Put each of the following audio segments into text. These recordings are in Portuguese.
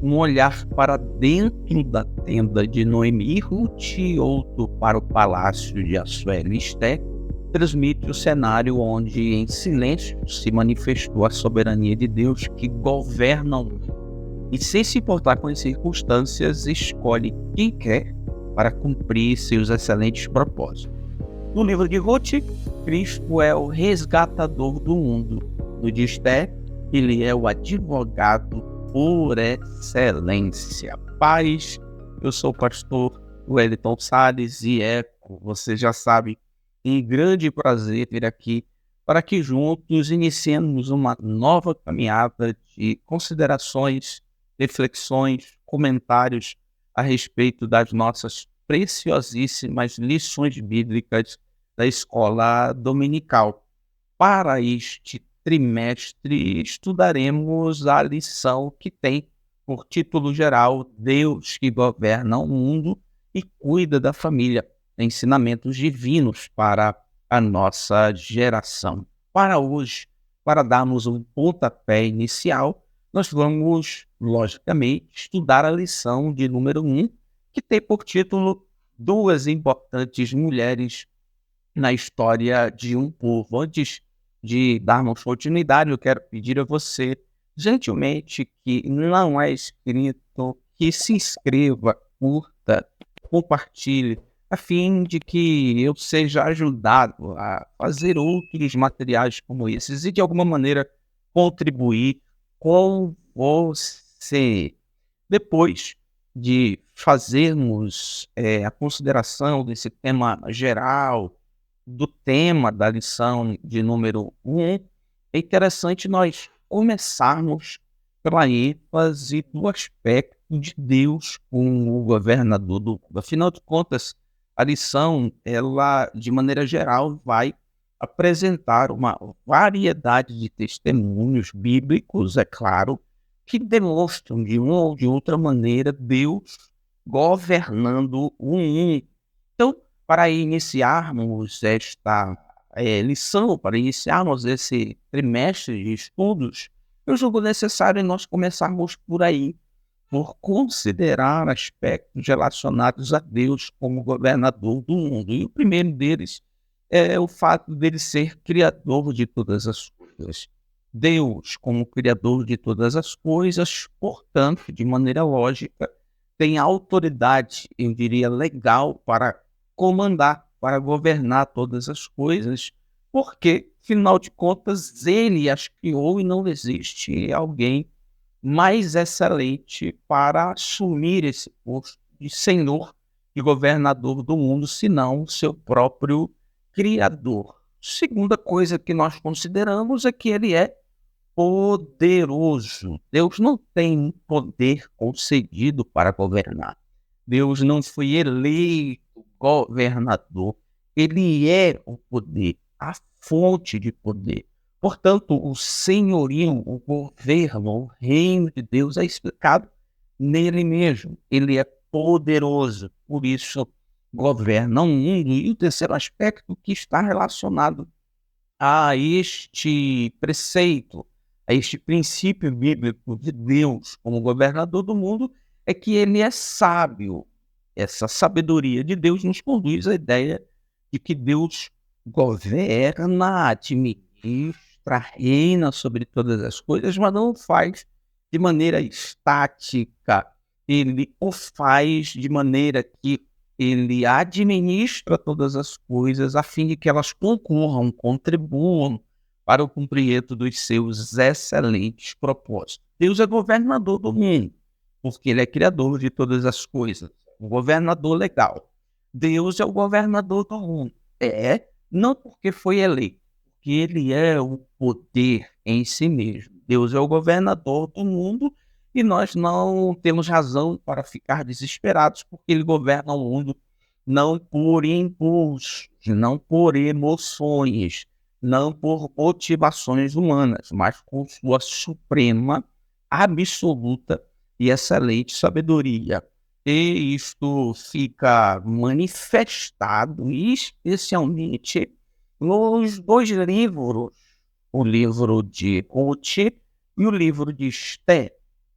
um olhar para dentro da tenda de Noemi e Ruth, outro para o palácio de Assuero e Esté, transmite o cenário onde, em silêncio, se manifestou a soberania de Deus que governa o mundo. E, sem se importar com as circunstâncias, escolhe quem quer para cumprir seus excelentes propósitos. No livro de Ruth, Cristo é o resgatador do mundo. No de Esté, ele é o advogado por excelência. Paz, eu sou o pastor Wellington Salles e você já sabe, um grande prazer vir aqui para que juntos iniciemos uma nova caminhada de considerações, reflexões, comentários a respeito das nossas preciosíssimas lições bíblicas da escola dominical. Para este trimestre, estudaremos a lição que tem por título geral Deus que governa o mundo e cuida da família, ensinamentos divinos para a nossa geração. Para hoje, para darmos um pontapé inicial, nós vamos, logicamente, estudar a lição de número 1, que tem por título Duas importantes mulheres na história de um povo. Antes de darmos continuidade, eu quero pedir a você, gentilmente, que não é inscrito, que se inscreva, curta, compartilhe, a fim de que eu seja ajudado a fazer outros materiais como esses e, de alguma maneira, contribuir com você. Depois de fazermos a consideração desse tema geral, do tema da lição de número 1, é interessante nós começarmos pela ênfase do aspecto de Deus como o governador do mundo. Afinal de contas, a lição, ela, de maneira geral, vai apresentar uma variedade de testemunhos bíblicos, é claro, que demonstram de uma ou de outra maneira Deus governando o mundo. Então, para iniciarmos esta lição, para iniciarmos esse trimestre de estudos, eu julgo necessário nós começarmos por aí, por considerar aspectos relacionados a Deus como governador do mundo. E o primeiro deles é o fato dele ser criador de todas as coisas. Deus, como criador de todas as coisas, portanto, de maneira lógica, tem autoridade, eu diria, legal para comandar, para governar todas as coisas, porque, afinal de contas, ele as criou e não existe alguém mais excelente para assumir esse posto de senhor e governador do mundo, senão o seu próprio Criador. Segunda coisa que nós consideramos é que ele é poderoso. Deus não tem um poder concedido para governar. Deus não foi eleito governador. Ele é o poder, a fonte de poder. Portanto, o senhorio, o governo, o reino de Deus é explicado nele mesmo. Ele é poderoso, por isso governa o mundo. E o terceiro aspecto que está relacionado a este preceito, a este princípio bíblico de Deus como governador do mundo, é que ele é sábio. Essa sabedoria de Deus nos conduz à ideia de que Deus governa, administra, reina sobre todas as coisas, mas não o faz de maneira estática. Ele o faz de maneira que ele administra todas as coisas a fim de que elas concorram, contribuam para o cumprimento dos seus excelentes propósitos. Deus é governador do mundo, porque ele é criador de todas as coisas, um governador legal. Deus é o governador do mundo. Não porque foi eleito, porque ele é o poder em si mesmo. Deus é o governador do mundo e nós não temos razão para ficar desesperados, porque ele governa o mundo não por impulsos, não por emoções, não por motivações humanas, mas com sua suprema, absoluta e excelente sabedoria. E isto fica manifestado especialmente nos dois livros, o livro de Ruth e o livro de Esté.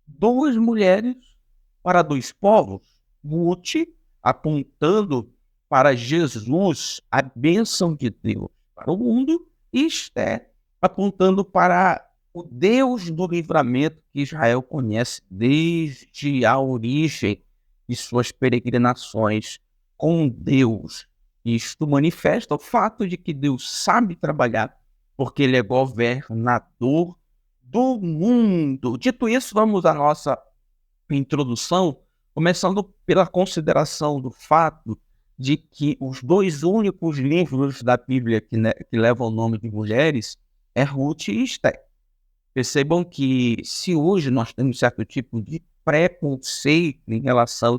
duas mulheres para dois povos. Ruth apontando para Jesus, a bênção de Deus para o mundo, e Esté apontando para o Deus do livramento que Israel conhece desde a origem de suas peregrinações com Deus. Isto manifesta o fato de que Deus sabe trabalhar, porque Ele é governador do mundo. Dito isso, vamos à nossa introdução, começando pela consideração do fato de que os dois únicos livros da Bíblia que levam o nome de mulheres é Ruth e Esté. Percebam que se hoje nós temos certo tipo de preconceito em relação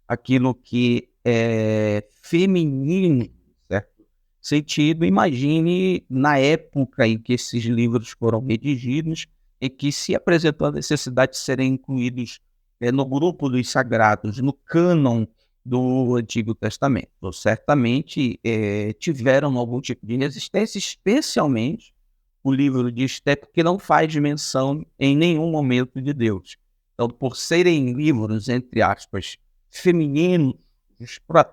àquilo que é feminino, certo sentido, imagine na época em que esses livros foram redigidos e que se apresentou a necessidade de serem incluídos no grupo dos sagrados, no cânon do Antigo Testamento. Certamente tiveram algum tipo de resistência, especialmente o livro de Esté, que não faz menção em nenhum momento de Deus. Então, por serem livros, entre aspas, femininos,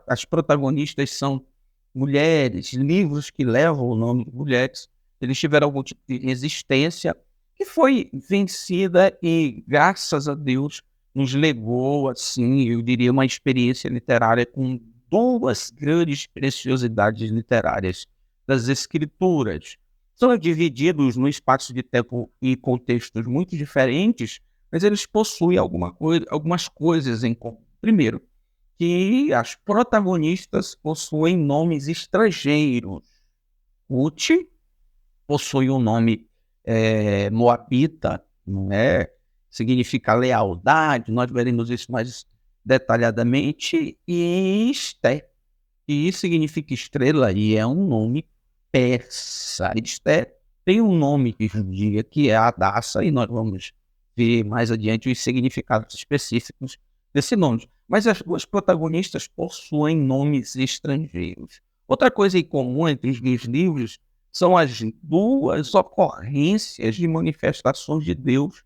as protagonistas são mulheres, livros que levam o nome de mulheres, eles tiveram algum tipo de resistência que foi vencida e, graças a Deus, nos legou, assim, eu diria, uma experiência literária com duas grandes preciosidades literárias das Escrituras. São divididos no espaço de tempo e contextos muito diferentes, mas eles possuem algumas coisas em comum. Primeiro, que as protagonistas possuem nomes estrangeiros. Ruth possui um nome moabita, não é? Significa lealdade, nós veremos isso mais detalhadamente, e Esté, que significa estrela, e é um nome persa. Esté tem um nome de judia, que é Adassa, e nós vamos ver mais adiante os significados específicos desse nome. Mas as duas protagonistas possuem nomes estrangeiros. Outra coisa em comum entre os dois livros são as duas ocorrências de manifestações de Deus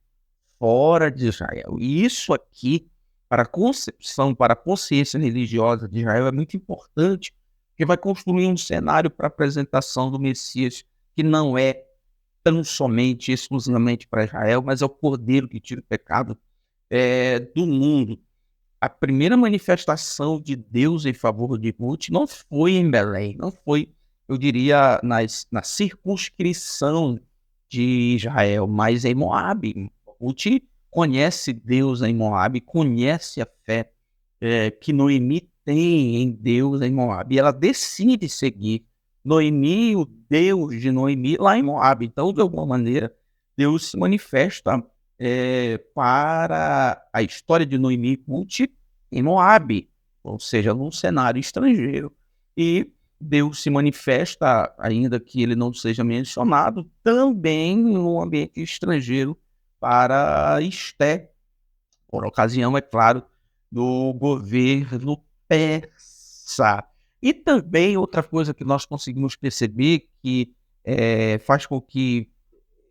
fora de Israel. E isso aqui, para a concepção, para a consciência religiosa de Israel, é muito importante, porque vai construir um cenário para a apresentação do Messias que não é tão somente, exclusivamente para Israel, mas é o Cordeiro que tira o pecado do mundo. A primeira manifestação de Deus em favor de Ruth não foi em Belém, não foi, eu diria, na circunscrição de Israel, mas em Moabe. Ruth conhece Deus em Moabe, conhece a fé que Noemi tem em Deus em Moabe, e ela decide seguir Noemi, o Deus de Noemi, lá em Moabe. Então, de alguma maneira, Deus se manifesta para a história de Noemi e Ruth em Moabe, ou seja, num cenário estrangeiro. E Deus se manifesta, ainda que ele não seja mencionado, também no ambiente estrangeiro para Esté, por ocasião, é claro, do governo persa. E também outra coisa que nós conseguimos perceber que faz com que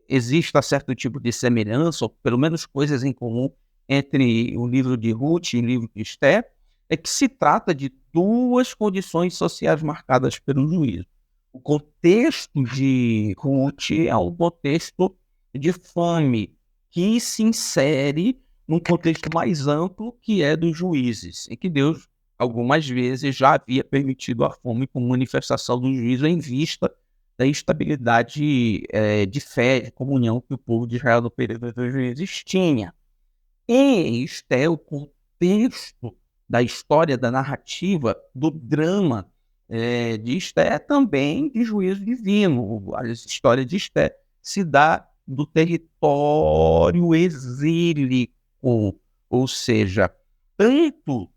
exista certo tipo de semelhança, ou pelo menos coisas em comum, entre o livro de Ruth e o livro de Esté, é que se trata de duas condições sociais marcadas pelo juízo. O contexto de Ruth é um contexto de fome, que se insere num contexto mais amplo, que é dos juízes, em que Deus, algumas vezes, já havia permitido a fome como manifestação do juízo em vista da instabilidade de fé, de comunhão que o povo de Israel no período dos juízes tinha. E Esté, o contexto da história, da narrativa, do drama de Esté, também de juízo divino. A história de Esté se dá do território exílico, ou seja, tanto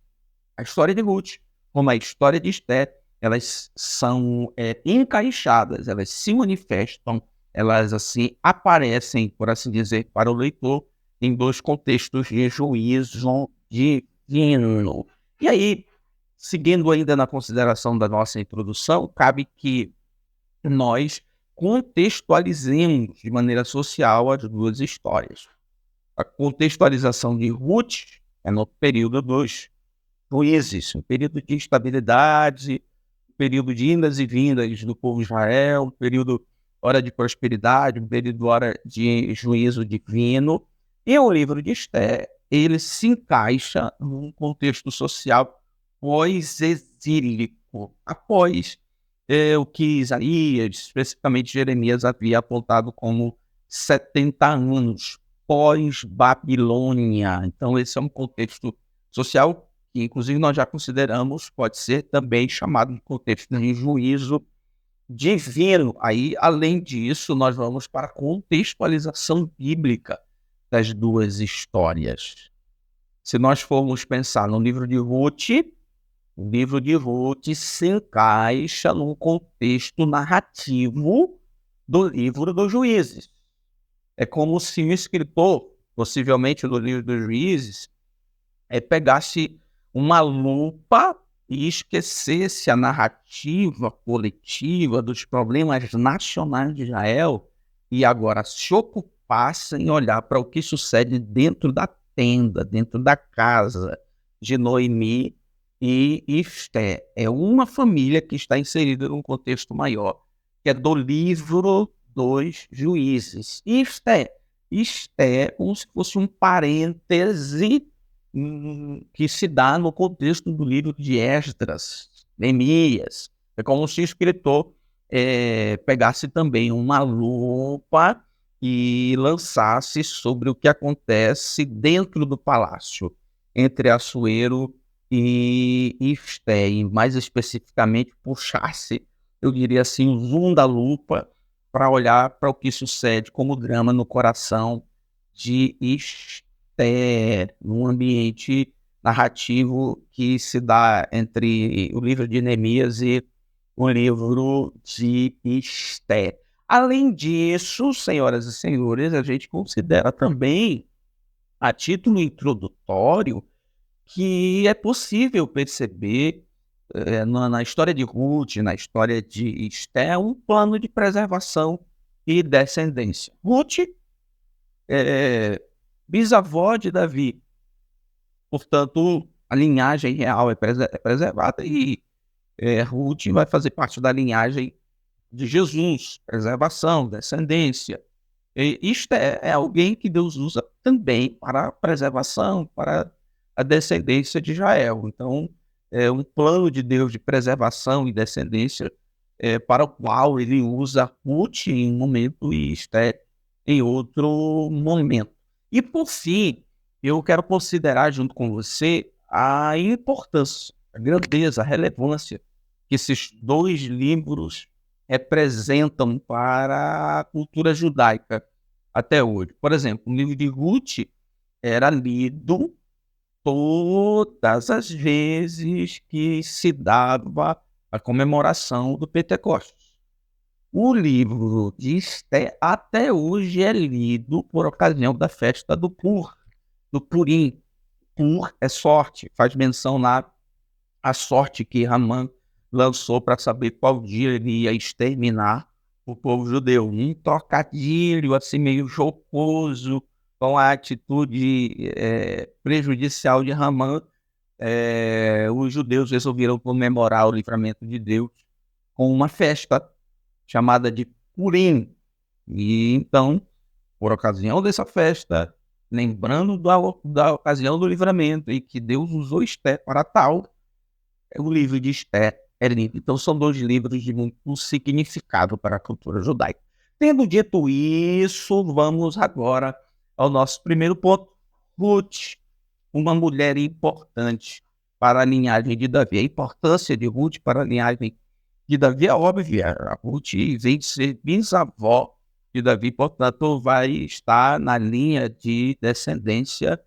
a história de Ruth como a história de Esté, elas são encaixadas, elas se manifestam, elas assim aparecem, por assim dizer, para o leitor em dois contextos de juízo divino. E aí, seguindo ainda na consideração da nossa introdução, cabe que nós contextualizemos de maneira social as duas histórias. A contextualização de Ruth é no período dos juízes, um período de instabilidade, um período de indas e vindas do povo de Israel, um período hora de prosperidade, um período hora de juízo divino. E o livro de Esther, ele se encaixa num contexto social pós-exílico, após o que Isaías, especificamente Jeremias, havia apontado como 70 anos pós-Babilônia. Então, esse é um contexto social que, inclusive, nós já consideramos, pode ser também chamado de contexto de juízo divino. Aí, além disso, nós vamos para a contextualização bíblica das duas histórias. Se nós formos pensar no livro de Ruth, o livro de Ruth se encaixa num contexto narrativo do livro dos Juízes. É como se o escritor, possivelmente do livro dos Juízes, pegasse uma lupa e esquecesse a narrativa coletiva dos problemas nacionais de Israel e agora se ocupasse em olhar para o que sucede dentro da tenda, dentro da casa de Noemi e Esther. É uma família que está inserida num contexto maior, que é do livro dos Juízes. Esther é como se fosse um parêntese que se dá no contexto do livro de Esdras, Neemias. É como se o escritor pegasse também uma lupa e lançasse sobre o que acontece dentro do palácio, entre Assuero e Esther, e mais especificamente puxasse, eu diria assim, o zoom da lupa para olhar para o que sucede como drama no coração de Esther, num ambiente narrativo que se dá entre o livro de Neemias e o livro de Esther. Além disso, senhoras e senhores, a gente considera também, a título introdutório, que é possível perceber na história de Ruth, na história de Esther, um plano de preservação e descendência. Ruth é bisavó de Davi, portanto, a linhagem real é preservada e Ruth vai fazer parte da linhagem de Jesus, preservação, descendência. E isto é alguém que Deus usa também para a preservação, para a descendência de Israel. Então, é um plano de Deus de preservação e descendência para o qual ele usa Ruth em um momento e Esther em outro momento. E, por fim, eu quero considerar junto com você a importância, a grandeza, a relevância que esses dois livros representam para a cultura judaica até hoje. Por exemplo, o livro de Ruth era lido todas as vezes que se dava a comemoração do Pentecostes. O livro de Esther até hoje é lido por ocasião da festa do Purim. Pur é sorte, faz menção lá a sorte que Ramã lançou para saber qual dia ele ia exterminar o povo judeu. Um trocadilho assim meio jocoso com a atitude prejudicial de Ramã. Os judeus resolveram comemorar o livramento de Deus com uma festa chamada de Purim. E então, por ocasião dessa festa, lembrando da ocasião do livramento e que Deus usou Esther para tal, o livro de Esther é lido. Então, são dois livros de muito significado para a cultura judaica. Tendo dito isso, vamos agora ao nosso primeiro ponto. Ruth, uma mulher importante para a linhagem de Davi. A importância de Ruth para a linhagem de Davi é óbvia. A Ruth vem de ser bisavó de Davi, portanto, vai estar na linha de descendência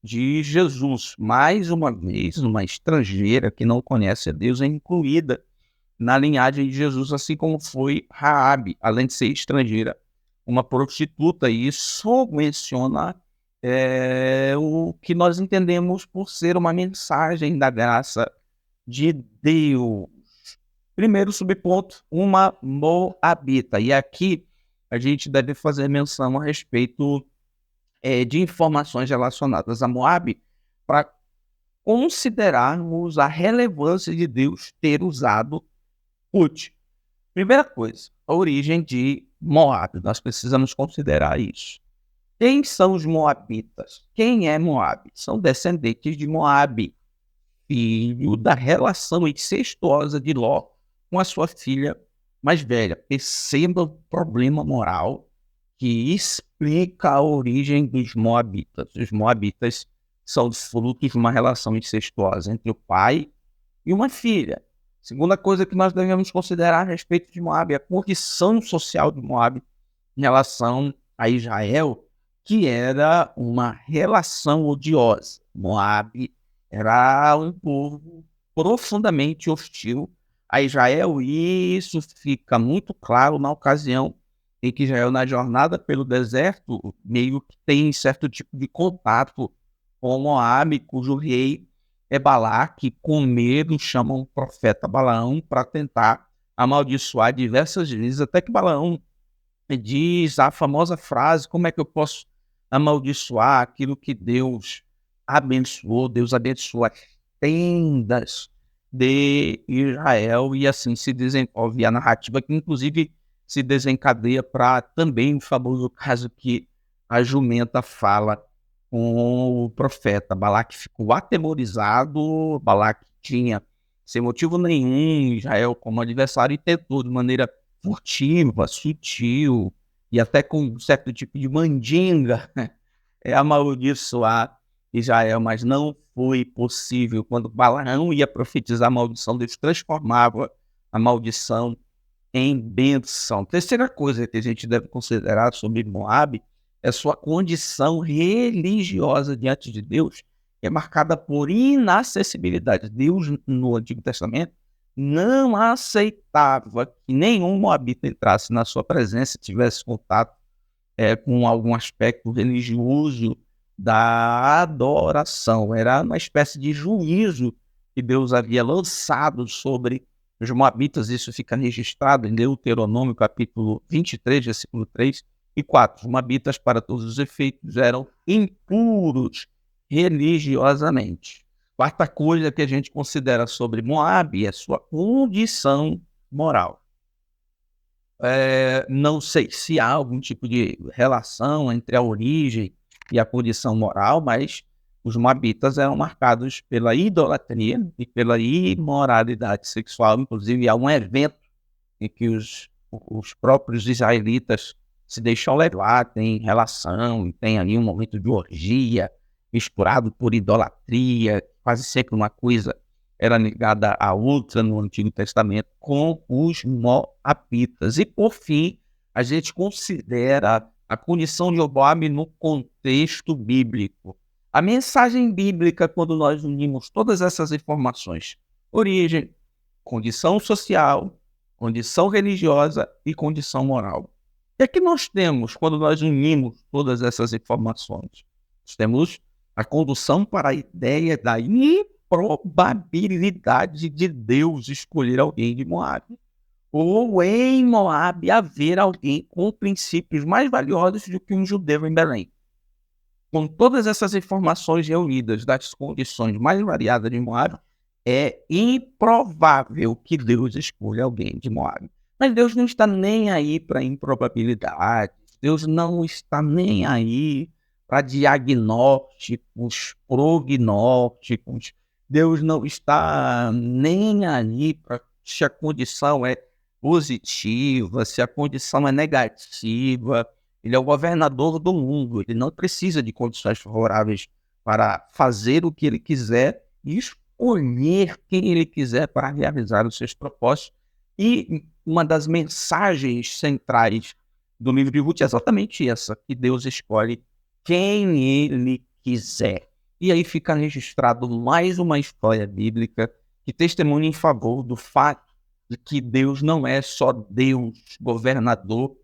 de Jesus. Mais uma vez, uma estrangeira que não conhece a Deus é incluída na linhagem de Jesus, assim como foi Raabe, além de ser estrangeira, uma prostituta. E isso menciona o que nós entendemos por ser uma mensagem da graça de Deus. Primeiro subponto, uma moabita. E aqui a gente deve fazer menção a respeito de informações relacionadas a Moabe para considerarmos a relevância de Deus ter usado Rute. Primeira coisa, a origem de Moabe. Nós precisamos considerar isso. Quem são os Moabitas? Quem é Moabe? São descendentes de Moabe, filho da relação incestuosa de Ló com a sua filha mais velha. Perceba o problema moral que explica a origem dos Moabitas. Os Moabitas são frutos de uma relação incestuosa entre o pai e uma filha. Segunda coisa que nós devemos considerar a respeito de Moabe é a condição social de Moabe em relação a Israel, que era uma relação odiosa. Moabe era um povo profundamente hostil a Israel, e isso fica muito claro na ocasião em que Israel, na jornada pelo deserto, meio que tem certo tipo de contato com Moabe, cujo rei é Balaque, com medo chamam o profeta Balaão para tentar amaldiçoar diversas vezes, até que Balaão diz a famosa frase: como é que eu posso amaldiçoar aquilo que Deus abençoou? Deus abençoa as tendas de Israel, e assim se desenvolve a narrativa, que inclusive se desencadeia para também o famoso caso que a jumenta fala com o profeta. Balaque ficou atemorizado, Balaque tinha, sem motivo nenhum, Israel como adversário, e tentou de maneira furtiva, sutil e até com um certo tipo de mandinga amaldiçoar Israel, mas não foi possível. Quando Balaão ia profetizar a maldição, Deus transformava a maldição em bênção. Terceira coisa que a gente deve considerar sobre Moabe é sua condição religiosa diante de Deus, que é marcada por inacessibilidade. Deus, no Antigo Testamento, não aceitava que nenhum moabita entrasse na sua presença, tivesse contato com algum aspecto religioso da adoração. Era uma espécie de juízo que Deus havia lançado sobre os moabitas. Isso fica registrado em Deuteronômio, capítulo 23, versículo 3 e 4. Os moabitas, para todos os efeitos, eram impuros religiosamente. Quarta coisa que a gente considera sobre Moabe é sua condição moral. Não sei se há algum tipo de relação entre a origem e a condição moral, mas os moabitas eram marcados pela idolatria e pela imoralidade sexual. Inclusive, há um evento em que os próprios israelitas se deixam levar, tem relação, tem ali um momento de orgia, misturado por idolatria, quase sempre uma coisa era ligada a outra no Antigo Testamento, com os moabitas. E, por fim, a gente considera a condição de Moabe no contexto bíblico. A mensagem bíblica, quando nós unimos todas essas informações, origem, condição social, condição religiosa e condição moral. O que é que nós temos quando nós unimos todas essas informações? Nós temos a condução para a ideia da improbabilidade de Deus escolher alguém de Moabe, ou em Moabe haver alguém com princípios mais valiosos do que um judeu em Belém. Com todas essas informações reunidas das condições mais variadas de Moabe, é improvável que Deus escolha alguém de Moabe. Mas Deus não está nem aí para improbabilidades, Deus não está nem aí para diagnósticos, prognósticos, Deus não está nem aí para se a condição é positiva, se a condição é negativa. Ele é o governador do mundo, ele não precisa de condições favoráveis para fazer o que ele quiser e escolher quem ele quiser para realizar os seus propósitos. E uma das mensagens centrais do livro de Ruth é exatamente essa, que Deus escolhe quem ele quiser. E aí fica registrado mais uma história bíblica que testemunha em favor do fato de que Deus não é só Deus governador,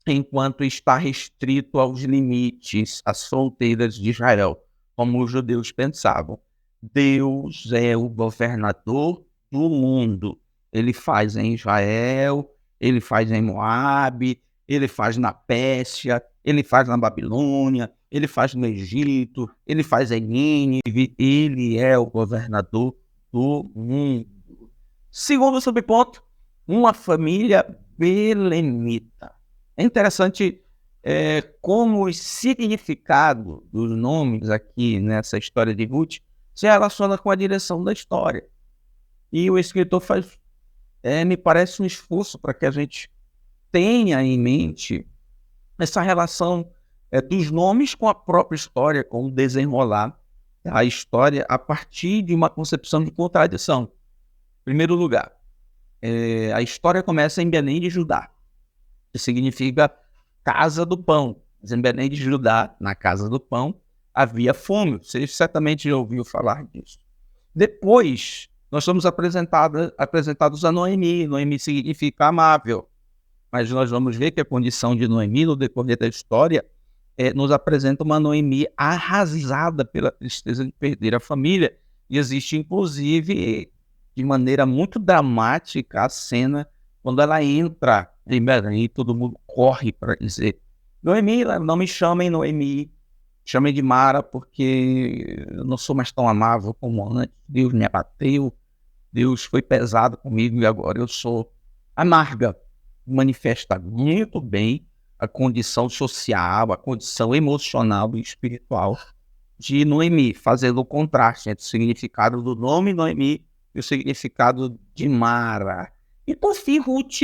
enquanto está restrito aos limites, às fronteiras de Israel, como os judeus pensavam. Deus é o governador do mundo. Ele faz em Israel, ele faz em Moabe, ele faz na Pérsia, ele faz na Babilônia, ele faz no Egito, ele faz em Nínive, ele é o governador do mundo. Segundo subponto, uma família belemita. É interessante como os significados dos nomes aqui nessa história de Ruth se relaciona com a direção da história. E o escritor faz, me parece, um esforço para que a gente tenha em mente essa relação dos nomes com a própria história, com o desenrolar a história a partir de uma concepção de contradição. Em primeiro lugar, a história começa em Belém de Judá, que significa casa do pão. Mas em Belém de Judá, na casa do pão, havia fome. Você certamente já ouviu falar disso. Depois, nós somos apresentados a Noemi. Noemi significa amável. Mas nós vamos ver que a condição de Noemi, no decorrer da história, nos apresenta uma Noemi arrasada pela tristeza de perder a família. E existe, inclusive, de maneira muito dramática, a cena quando ela entra em Belém e todo mundo corre para dizer: Noemi, não me chamem Noemi, chamem de Mara, porque eu não sou mais tão amável como antes. Deus me abateu, Deus foi pesado comigo e agora eu sou amarga. Manifesta muito bem a condição social, a condição emocional e espiritual de Noemi, fazendo o contraste entre o significado do nome Noemi e o significado de Mara. E por fim, Ruth.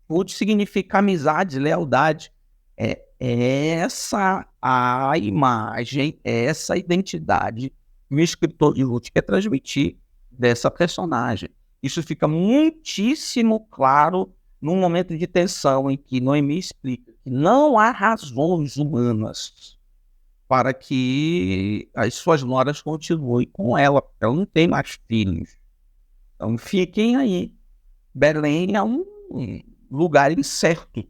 Ruth significa amizade, lealdade. É essa a imagem, é essa a identidade que o escritor de Ruth quer transmitir dessa personagem. Isso fica muitíssimo claro num momento de tensão em que Noemi explica que não há razões humanas para que as suas noras continuem com ela. Ela não tem mais filhos. Então fiquem aí. Belém é um lugar incerto,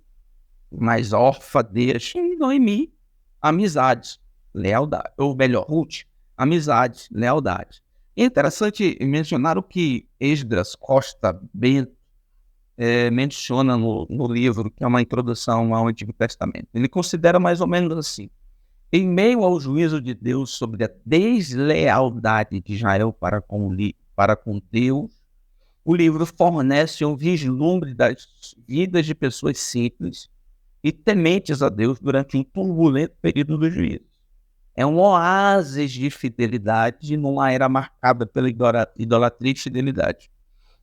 mas órfã deixa e Noemi, amizade, lealdade. Ou melhor, Ruth, amizade, lealdade. É interessante mencionar o que Esdras Costa Bento menciona no livro, que é uma introdução ao Antigo Testamento. Ele considera mais ou menos assim: em meio ao juízo de Deus sobre a deslealdade de Israel para com Deus, o livro fornece um vislumbre das vidas de pessoas simples e tementes a Deus durante um turbulento período do juízo. É um oásis de fidelidade numa era marcada pela idolatria e fidelidade.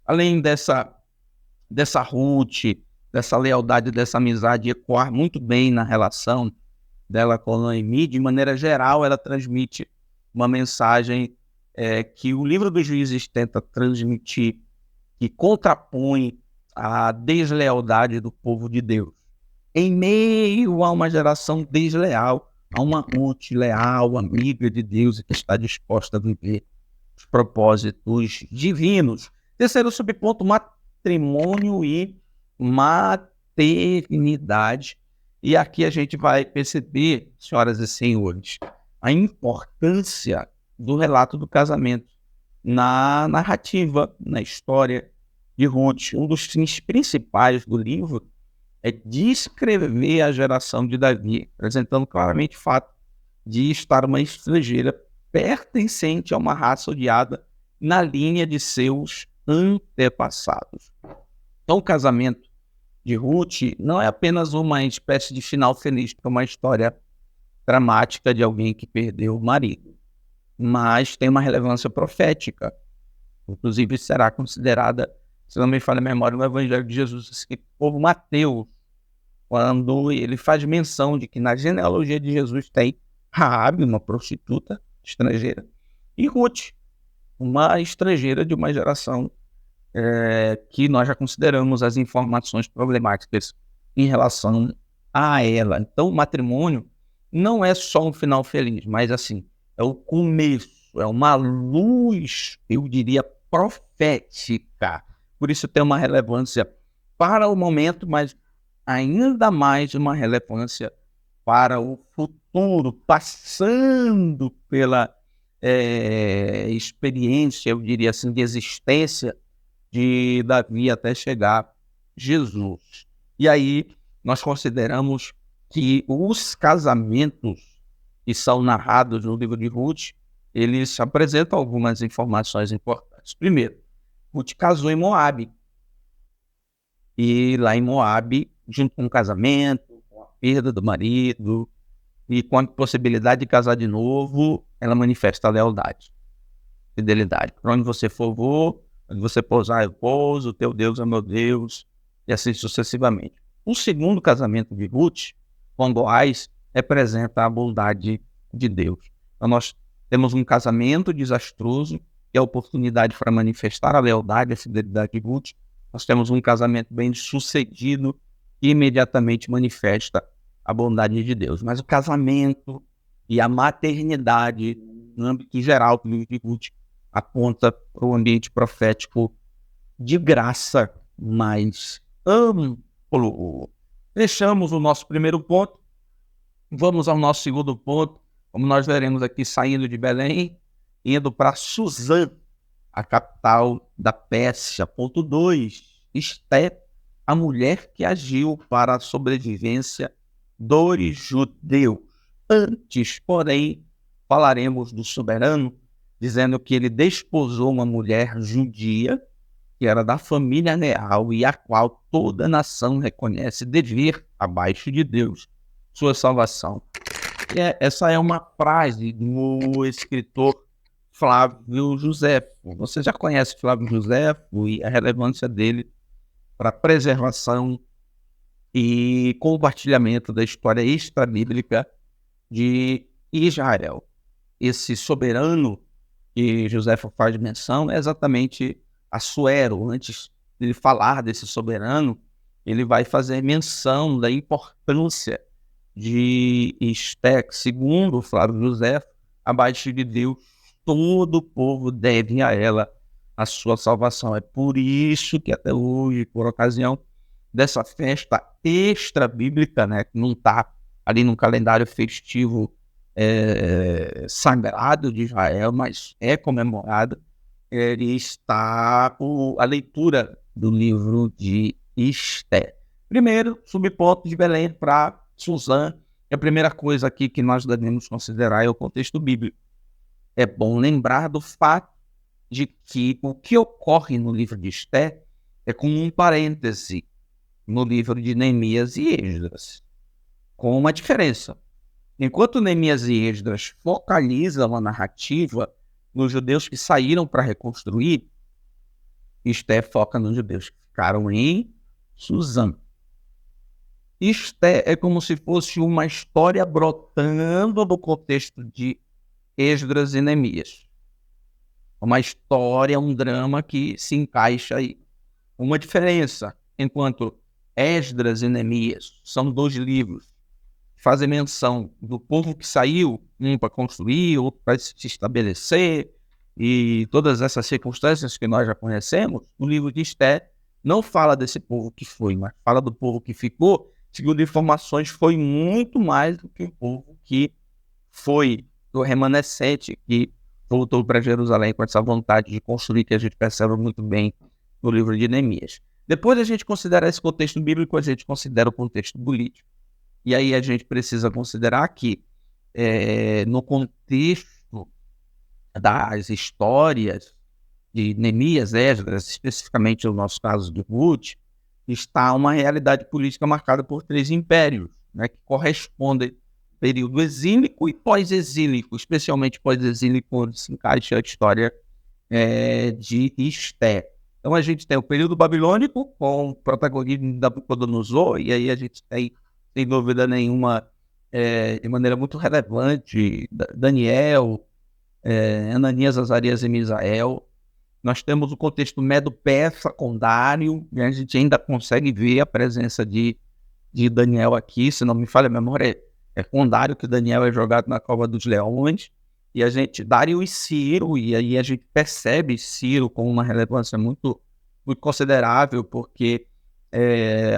Além dessa Ruth, dessa lealdade, dessa amizade ecoar muito bem na relação dela com Noemi, de maneira geral, ela transmite uma mensagem que o livro dos Juízes tenta transmitir, que contrapõe a deslealdade do povo de Deus. Em meio a uma geração desleal, a uma Ruth leal, amiga de Deus e que está disposta a viver os propósitos divinos. Terceiro subponto, matrimônio e maternidade. E aqui a gente vai perceber, senhoras e senhores, a importância do relato do casamento na narrativa, na história de Ruth. Um dos fins principais do livro é descrever a geração de Davi, apresentando claramente o fato de estar uma estrangeira pertencente a uma raça odiada na linha de seus antepassados. Então, o casamento de Ruth não é apenas uma espécie de final feliz, que é uma história dramática de alguém que perdeu o marido, mas tem uma relevância profética. Inclusive, será considerada, se não me falha a memória, no Evangelho de Jesus, escrito por Mateus, quando ele faz menção de que na genealogia de Jesus tem Raabe, uma prostituta estrangeira, e Ruth, uma estrangeira de uma geração que nós já consideramos as informações problemáticas em relação a ela. Então, o matrimônio não é só um final feliz, mas assim, é o começo, é uma luz, eu diria, profética. Por isso tem uma relevância para o momento, mas ainda mais uma relevância para o futuro, passando pela experiência, eu diria assim, de existência de Davi até chegar Jesus. E aí nós consideramos que os casamentos que são narrados no livro de Ruth, eles apresentam algumas informações importantes. Primeiro, Ruth casou em Moabe. E lá em Moabe, junto com o casamento, com a perda do marido e com a possibilidade de casar de novo, ela manifesta a lealdade, fidelidade. Para onde você for, vou. Onde você pousar, eu pouso. O teu Deus é meu Deus. E assim sucessivamente. O segundo casamento de Ruth, com Boaz, representa a bondade de Deus. Então nós temos um casamento desastroso, que é a oportunidade para manifestar a lealdade e a fidelidade de Ruth. Nós temos um casamento bem sucedido, que imediatamente manifesta a bondade de Deus. Mas o casamento e a maternidade, no âmbito geral do livro de Ruth, aponta para o ambiente profético de graça mais amplo. Fechamos o nosso primeiro ponto. Vamos ao nosso segundo ponto. Como nós veremos aqui, saindo de Belém, indo para Suzã, a capital da Pérsia. Ponto 2. Esté, a mulher que agiu para a sobrevivência dos judeus. Antes, porém, falaremos do soberano, dizendo que ele desposou uma mulher judia, que era da família real e a qual toda a nação reconhece dever abaixo de Deus sua salvação. Essa é uma frase do escritor Flávio Joséfo. Você já conhece Flávio Joséfo e a relevância dele para a preservação e compartilhamento da história extra-bíblica de Israel. Esse soberano que Joséfo faz menção é exatamente Assuero. Antes de ele falar desse soberano, ele vai fazer menção da importância de Esté. Segundo Flávio Joséfo, abaixo de Deus, todo o povo deve a ela a sua salvação. É por isso que até hoje, por ocasião dessa festa extra-bíblica, né, que não está ali no calendário festivo sagrado de Israel, mas é comemorado, está a leitura do livro de Esté. Primeiro, subponto de Belém para Suzã. A primeira coisa aqui que nós devemos considerar é o contexto bíblico. É bom lembrar do fato de que o que ocorre no livro de Esté é como um parêntese no livro de Neemias e Esdras, com uma diferença. Enquanto Neemias e Esdras focalizam a narrativa nos judeus que saíram para reconstruir, Esté foca nos judeus que ficaram em Suzã. Esté é como se fosse uma história brotando do contexto de Esdras e Neemias. Uma história, um drama que se encaixa aí. Uma diferença, enquanto Esdras e Neemias são dois livros que fazem menção do povo que saiu, um para construir, outro para se estabelecer, e todas essas circunstâncias que nós já conhecemos, o livro de Esté não fala desse povo que foi, mas fala do povo que ficou. Segundo informações, foi muito mais do que o povo que foi, o remanescente que voltou para Jerusalém com essa vontade de construir, que a gente percebe muito bem no livro de Neemias. Depois a gente considera esse contexto bíblico, a gente considera o contexto político. E aí a gente precisa considerar que no contexto das histórias de Neemias, Esdras, especificamente no nosso caso de Ruth, está uma realidade política marcada por 3 impérios, né, que correspondem ao período exílico e pós-exílico, especialmente pós-exílico, onde se encaixa a história de Esté. Então a gente tem o período babilônico, com o protagonismo de Nabucodonosor, e aí a gente tem, sem dúvida nenhuma, de maneira muito relevante, Daniel, Ananias, Azarias e Misael. Nós temos o contexto medo-persa com Dário, e a gente ainda consegue ver a presença de Daniel aqui, se não me falha a memória, é com Dário que Daniel é jogado na cova dos leões, e a gente, Dário e Ciro, e aí a gente percebe Ciro com uma relevância muito, muito considerável, porque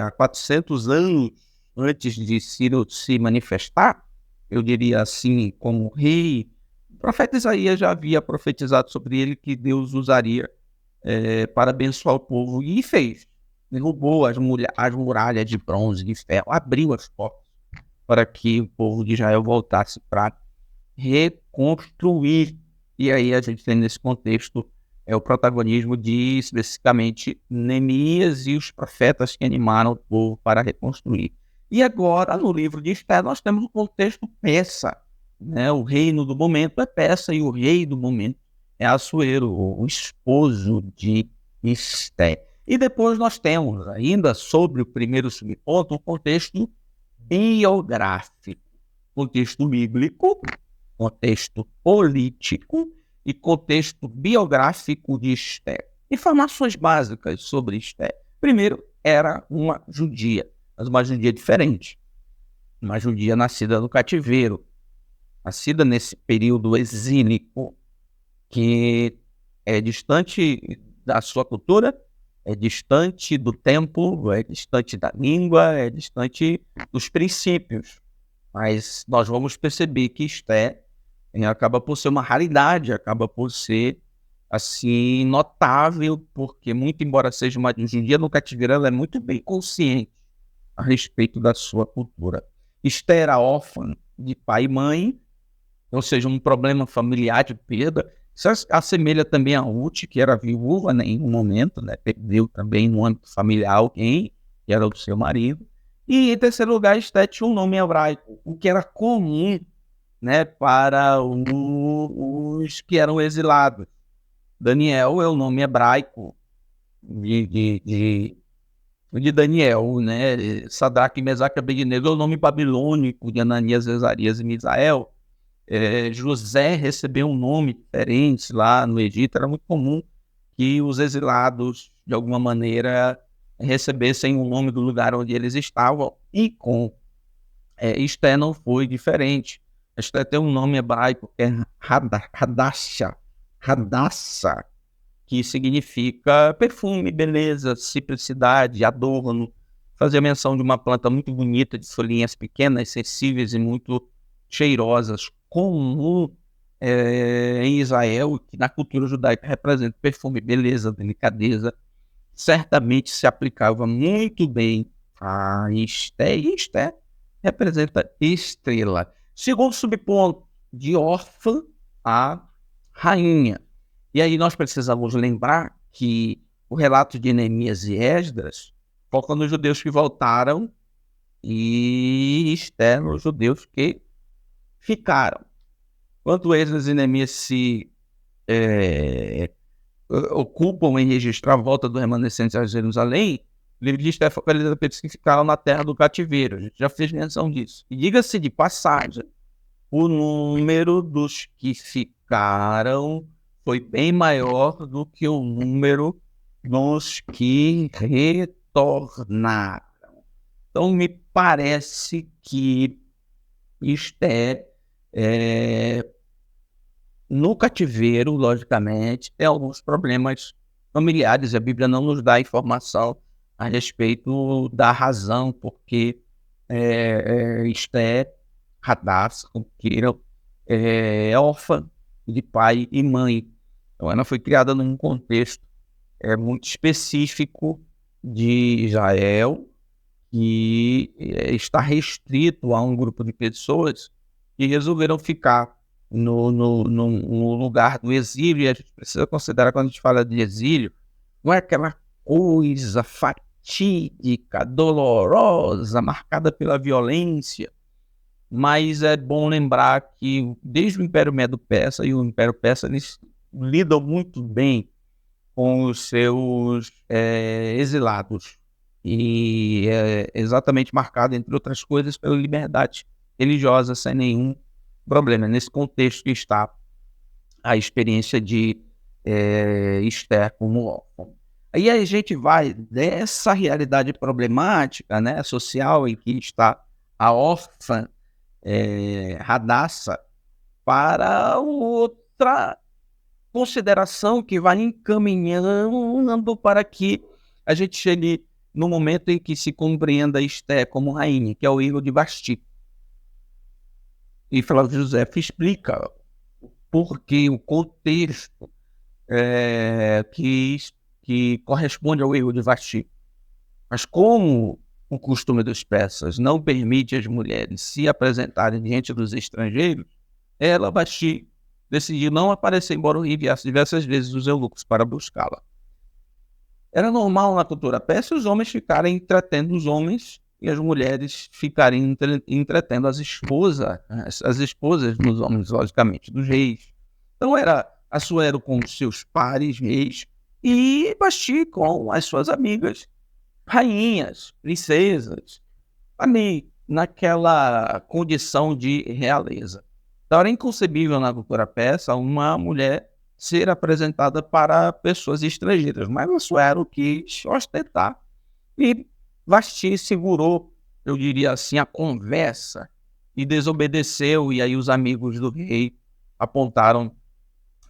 há 400 anos antes de Ciro se manifestar, eu diria assim, como rei, o profeta Isaías já havia profetizado sobre ele que Deus usaria para abençoar o povo, e fez. derrubou as muralhas de bronze, de ferro, abriu as portas para que o povo de Israel voltasse para reconstruir. E aí a gente tem nesse contexto o protagonismo de, especificamente, Neemias e os profetas que animaram o povo para reconstruir. E agora, no livro de Esther, nós temos o contexto persa, né? O reino do momento é persa e o rei do momento é Assuero, o esposo de Esther. E depois nós temos, ainda sobre o primeiro subponto, o contexto biográfico, contexto bíblico, contexto político e contexto biográfico de Esther. Informações básicas sobre Esther. Primeiro, era uma judia, mas uma judia diferente. Uma judia nascida no cativeiro, nascida nesse período exílico, que é distante da sua cultura, é distante do templo, é distante da língua, é distante dos princípios. Mas nós vamos perceber que Esther acaba por ser uma raridade, acaba por ser assim notável, porque muito embora seja uma judia no cativeiro, ela é muito bem consciente a respeito da sua cultura. Esther era órfã de pai e mãe, ou seja, um problema familiar de perda. Isso assemelha também a Ruth, que era viúva, né, em um momento, né, perdeu também no âmbito familiar alguém, que era o seu marido. E, em terceiro lugar, Esther tinha um nome hebraico, o que era comum, né, para os que eram exilados. Daniel é o nome hebraico de Daniel, né? Sadraque, Mesaque e Abednego é o nome babilônico de Ananias, Azarias e Misael. José recebeu um nome diferente lá no Egito. Era muito comum que os exilados, de alguma maneira, recebessem o nome do lugar onde eles estavam, e com Esther não foi diferente. Esther tem um nome hebraico que é Hadassah, que significa perfume, beleza, simplicidade, adorno. Fazia menção de uma planta muito bonita, de folhinhas pequenas, sensíveis e muito cheirosas, comum em Israel, que na cultura judaica representa perfume, beleza, delicadeza. Certamente se aplicava muito bem a Esther, e Esther representa estrela. Segundo subponto, de órfã a rainha. E aí nós precisamos lembrar que o relato de Neemias e Esdras foca nos judeus que voltaram e Esther nos judeus que ficaram. Quando Esdras e Neemias se ocupam em registrar a volta dos remanescentes a Jerusalém, o livro de Esther focaliza aqueles que ficaram na terra do cativeiro. A gente já fez menção disso. E diga-se de passagem, o número dos que ficaram foi bem maior do que o número dos que retornaram. Então, me parece que Esther, no cativeiro, logicamente, tem alguns problemas familiares. A Bíblia não nos dá informação a respeito da razão porque Esther, Hadassah, como queiram, é órfã de pai e mãe. Então, ela foi criada num contexto muito específico de Israel, que está restrito a um grupo de pessoas que resolveram ficar no lugar do exílio. E a gente precisa considerar, quando a gente fala de exílio, não é aquela coisa fatídica, dolorosa, marcada pela violência, mas é bom lembrar que desde o Império Medo-Persa e o Império Persa, eles lidam muito bem com os seus exilados, e é exatamente marcado, entre outras coisas, pela liberdade religiosa, sem nenhum problema. Nesse contexto que está a experiência de Esther como órfã. Aí a gente vai dessa realidade problemática, né, social, em que está a órfã Hadassah, para outra consideração que vai encaminhando para que a gente chegue no momento em que se compreenda Esther como rainha, que é o erro de Vasti. E Flávio José explica porque o contexto que corresponde ao erro de Vasti. Mas como o costume dos persas não permite às mulheres se apresentarem diante dos estrangeiros, ela, Vashti, decidiu não aparecer, embora o rei enviasse diversas vezes os eunucos para buscá-la. Era normal na cultura persa os homens ficarem entretendo os homens e as mulheres ficarem entretendo as esposas dos homens, logicamente, dos reis. Então Assuero com os seus pares reis e Vashti com as suas amigas, rainhas, princesas, ali naquela condição de realeza. Então era inconcebível na cultura persa uma mulher ser apresentada para pessoas estrangeiras, mas Assuero quis ostentar e Vashti segurou, eu diria assim, a conversa e desobedeceu, e aí os amigos do rei apontaram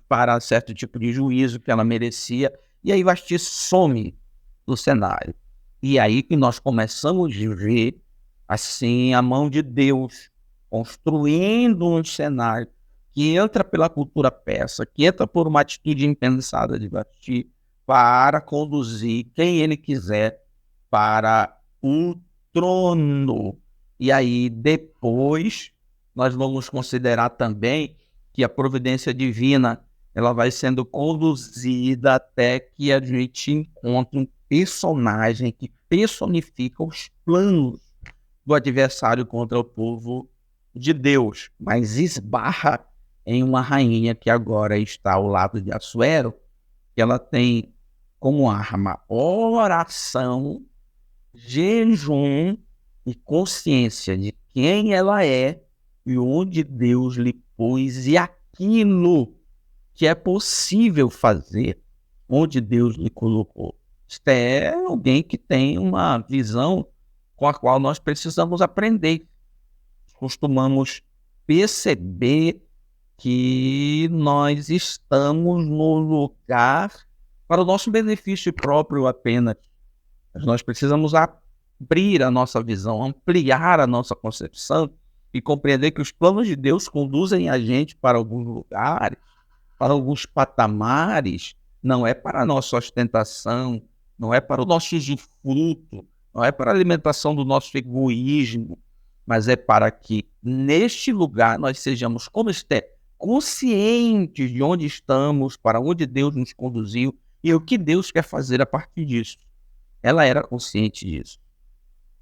para certo tipo de juízo que ela merecia, e aí Vashti some do cenário. E aí que nós começamos a ver, assim, a mão de Deus construindo um cenário que entra pela cultura persa, que entra por uma atitude impensada de Vashti para conduzir quem ele quiser para o trono. E aí depois nós vamos considerar também que a providência divina ela vai sendo conduzida até que a gente encontre um personagem que personifica os planos do adversário contra o povo de Deus, mas esbarra em uma rainha que agora está ao lado de Assuero, que ela tem como arma oração, jejum e consciência de quem ela é e onde Deus lhe pôs e aquilo que é possível fazer onde Deus lhe colocou. Isto é alguém que tem uma visão com a qual nós precisamos aprender. Costumamos perceber que nós estamos no lugar para o nosso benefício próprio apenas. Mas nós precisamos abrir a nossa visão, ampliar a nossa concepção e compreender que os planos de Deus conduzem a gente para alguns lugares, para alguns patamares, não é para a nossa ostentação, não é para o nosso usufruto, não é para a alimentação do nosso egoísmo, mas é para que neste lugar nós sejamos como Esté, conscientes de onde estamos, para onde Deus nos conduziu e o que Deus quer fazer a partir disso. Ela era consciente disso,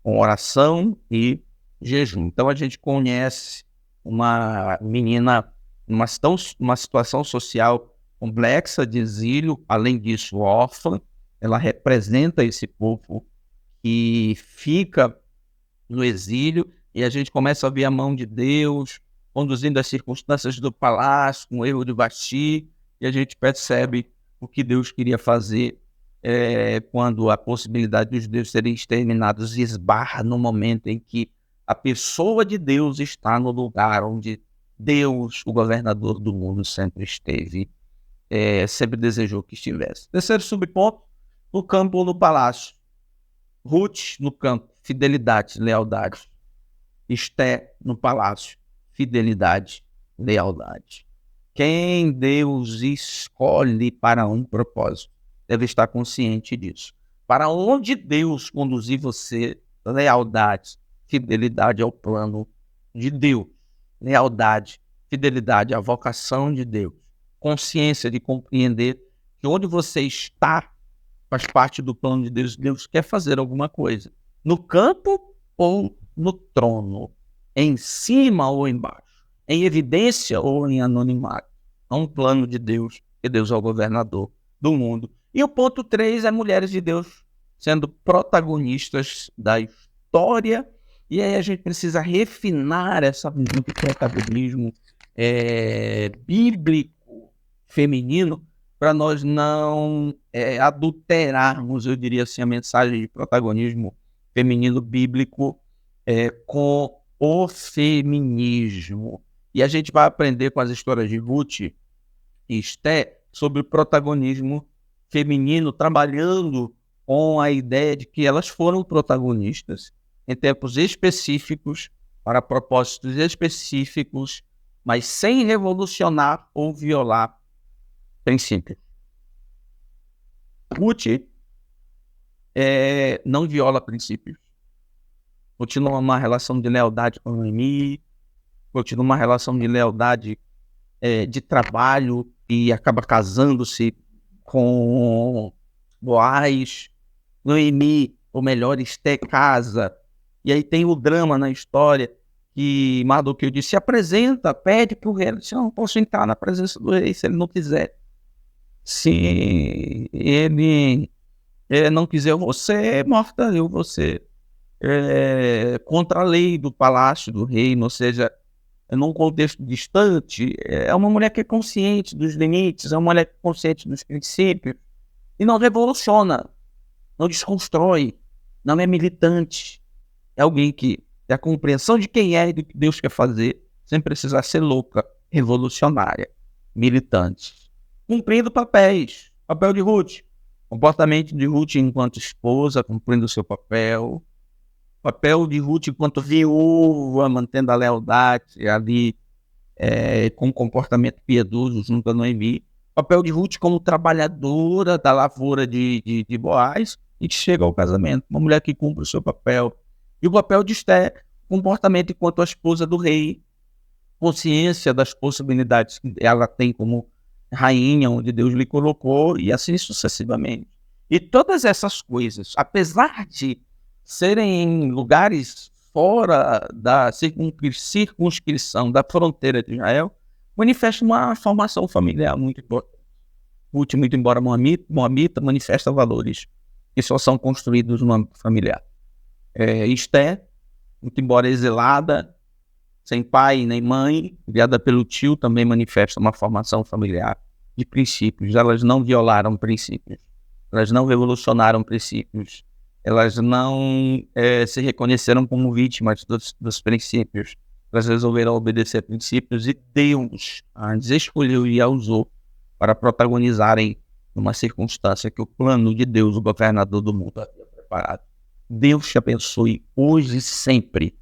com oração e jejum. Então a gente conhece uma menina numa situação social complexa de exílio, além disso órfã, ela representa esse povo que fica no exílio e a gente começa a ver a mão de Deus conduzindo as circunstâncias do palácio com o erro de Vashti e a gente percebe o que Deus queria fazer quando a possibilidade dos judeus serem exterminados esbarra no momento em que a pessoa de Deus está no lugar onde Deus, o governador do mundo, sempre esteve, sempre desejou que estivesse. Terceiro subponto, no campo ou no palácio. Ruth no campo, fidelidade, lealdade. Esté no palácio, fidelidade, lealdade. Quem Deus escolhe para um propósito deve estar consciente disso. Para onde Deus conduzir você, lealdade, fidelidade ao plano de Deus. Lealdade, fidelidade à vocação de Deus. Consciência de compreender que onde você está faz parte do plano de Deus. Deus quer fazer alguma coisa. No campo ou no trono. Em cima ou embaixo. Em evidência ou em anonimato. É um plano de Deus, que Deus é o governador do mundo. E o ponto 3 é mulheres de Deus sendo protagonistas da história. E aí a gente precisa refinar essa visão do protagonismo bíblico feminino para nós não adulterarmos, eu diria assim, a mensagem de protagonismo feminino bíblico com o feminismo. E a gente vai aprender com as histórias de Ruth e Esté sobre o protagonismo feminino, trabalhando com a ideia de que elas foram protagonistas em tempos específicos, para propósitos específicos, mas sem revolucionar ou violar princípios. Ruth não viola princípios. Continua uma relação de lealdade com Noemi, continua uma relação de lealdade de trabalho e acaba casando-se com Boaz. Noemi, ou melhor, Esté casa. E aí tem o drama na história que Mardoqueu disse: se apresenta, pede para o rei. Ele disse: eu não posso entrar na presença do rei se ele não quiser. Se ele não quiser, eu vou ser morta, eu vou ser contra a lei do palácio do reino. Ou seja, num contexto distante, é uma mulher que é consciente dos limites, é uma mulher que é consciente dos princípios e não revoluciona, não desconstrói, não é militante. É alguém que tem a compreensão de quem é e do que Deus quer fazer, sem precisar ser louca, revolucionária, militante. Cumprindo papéis. Papel de Ruth. Comportamento de Ruth enquanto esposa, cumprindo o seu papel. Papel de Ruth enquanto viúva, mantendo a lealdade ali, com um comportamento piedoso junto a Noemi. Papel de Ruth como trabalhadora da lavoura de Boaz e que chega ao casamento. Uma mulher que cumpre o seu papel. E o papel de Esté, comportamento enquanto a esposa do rei, consciência das possibilidades que ela tem como rainha, onde Deus lhe colocou, e assim sucessivamente. E todas essas coisas, apesar de serem em lugares fora da circunscrição da fronteira de Israel, manifestam uma formação familiar muito importante. Ruth, muito embora moabita, manifesta valores que só são construídos no âmbito familiar. Esté, muito embora exilada, sem pai nem mãe, criada pelo tio, também manifesta uma formação familiar de princípios. Elas não violaram princípios, elas não revolucionaram princípios, elas não se reconheceram como vítimas dos princípios. Elas resolveram obedecer princípios e Deus as escolheu e a usou para protagonizarem numa circunstância que o plano de Deus, o governador do mundo, havia preparado. Deus te abençoe hoje e sempre